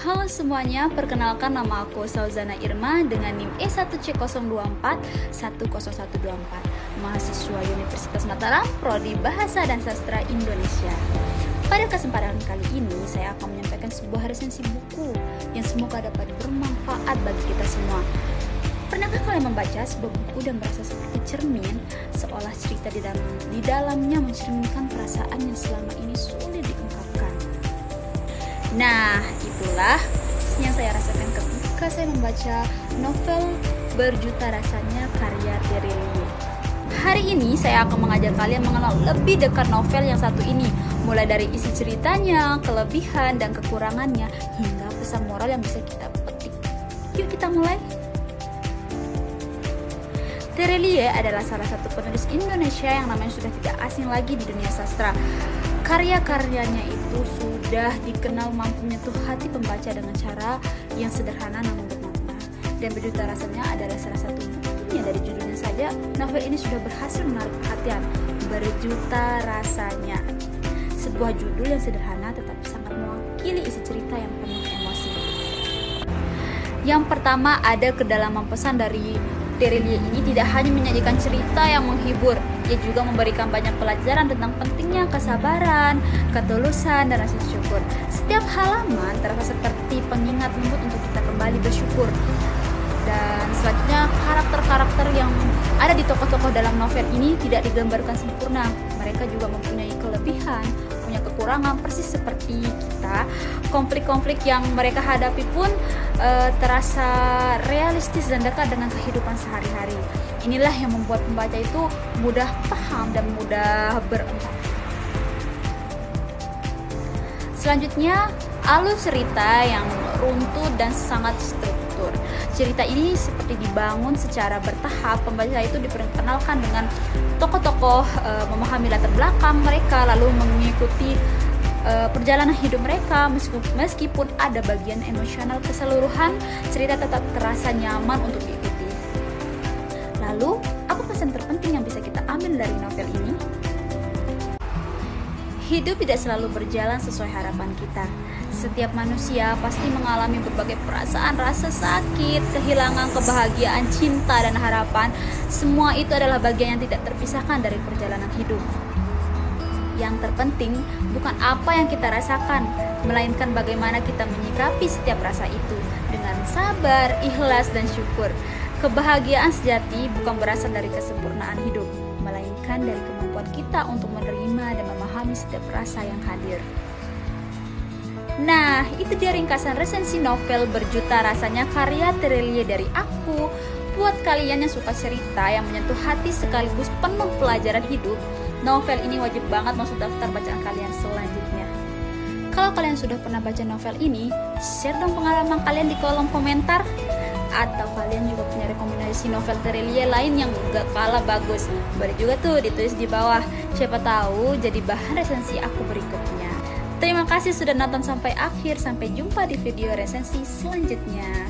Halo semuanya, perkenalkan nama aku Sauzana Irma dengan NIM E1C024-10124, mahasiswa Universitas Mataram, Prodi Bahasa dan Sastra Indonesia. Pada kesempatan kali ini, saya akan menyampaikan sebuah resensi buku yang semoga dapat bermanfaat bagi kita semua. Pernahkah kalian membaca sebuah buku dan merasa seperti cermin, seolah cerita di dalamnya mencerminkan perasaan yang selama ini sulit diungkapkan? Nah, itulah yang saya rasakan ketika saya membaca novel Berjuta Rasanya karya Tiriliye. Hari ini saya akan mengajak kalian mengenal lebih dekat novel yang satu ini, mulai dari isi ceritanya, kelebihan dan kekurangannya, hingga pesan moral yang bisa kita petik. Yuk kita mulai. Tiriliye adalah salah satu penulis Indonesia yang namanya sudah tidak asing lagi di dunia sastra. Karya-karyanya itu sudah dikenal mampu menyentuh hati pembaca dengan cara yang sederhana namun bermakna. Dan Berjuta Rasanya adalah salah satu buktinya. Dari judulnya saja, novel ini sudah berhasil menarik perhatian. Berjuta Rasanya, sebuah judul yang sederhana tetapi sangat mewakili isi cerita yang penuh emosi. Yang pertama, ada kedalaman pesan dari Tiriliye ini tidak hanya menyajikan cerita yang menghibur, ia juga memberikan banyak pelajaran tentang pentingnya kesabaran, ketulusan, dan rasa syukur. Setiap halaman terasa seperti pengingat lembut untuk kita kembali bersyukur. Dan selanjutnya, karakter-karakter yang ada di tokoh-tokoh dalam novel ini tidak digambarkan sempurna. Mereka juga mempunyai kelebihan, punya kekurangan persis seperti kita. Konflik-konflik yang mereka hadapi pun terasa realistis dan dekat dengan kehidupan sehari-hari. Inilah yang membuat pembaca itu mudah paham dan mudah berempati. Selanjutnya, alur cerita yang runtut dan sangat struktur. Cerita ini seperti dibangun secara bertahap. Pembaca itu diperkenalkan dengan tokoh-tokoh, memahami latar belakang mereka, lalu mengikuti perjalanan hidup mereka. Meskipun ada bagian emosional, keseluruhan cerita tetap terasa nyaman untuk diikuti. Lalu, apa pesan terpenting yang bisa kita ambil dari novel ini? Hidup tidak selalu berjalan sesuai harapan kita. Setiap manusia pasti mengalami berbagai perasaan, rasa sakit, kehilangan kebahagiaan, cinta, dan harapan. Semua itu adalah bagian yang tidak terpisahkan dari perjalanan hidup. Yang terpenting bukan apa yang kita rasakan, melainkan bagaimana kita menyikapi setiap rasa itu dengan sabar, ikhlas, dan syukur. Kebahagiaan sejati bukan berasal dari kesempurnaan hidup, melainkan dari kemampuan kita untuk menerima dan memahami setiap rasa yang hadir. Nah, itu dia ringkasan resensi novel Berjuta Rasanya karya Tiriliye dari aku. Buat kalian yang suka cerita yang menyentuh hati sekaligus penuh pelajaran hidup, novel ini wajib banget masuk daftar bacaan kalian selanjutnya. Kalau kalian sudah pernah baca novel ini, share dong pengalaman kalian di kolom komentar. Atau kalian juga punya rekomendasi novel Tiriliye lain yang gak kalah bagus, boleh juga tuh ditulis di bawah. Siapa tahu jadi bahan resensi aku berikutnya. Terima kasih sudah nonton sampai akhir. Sampai jumpa di video resensi selanjutnya.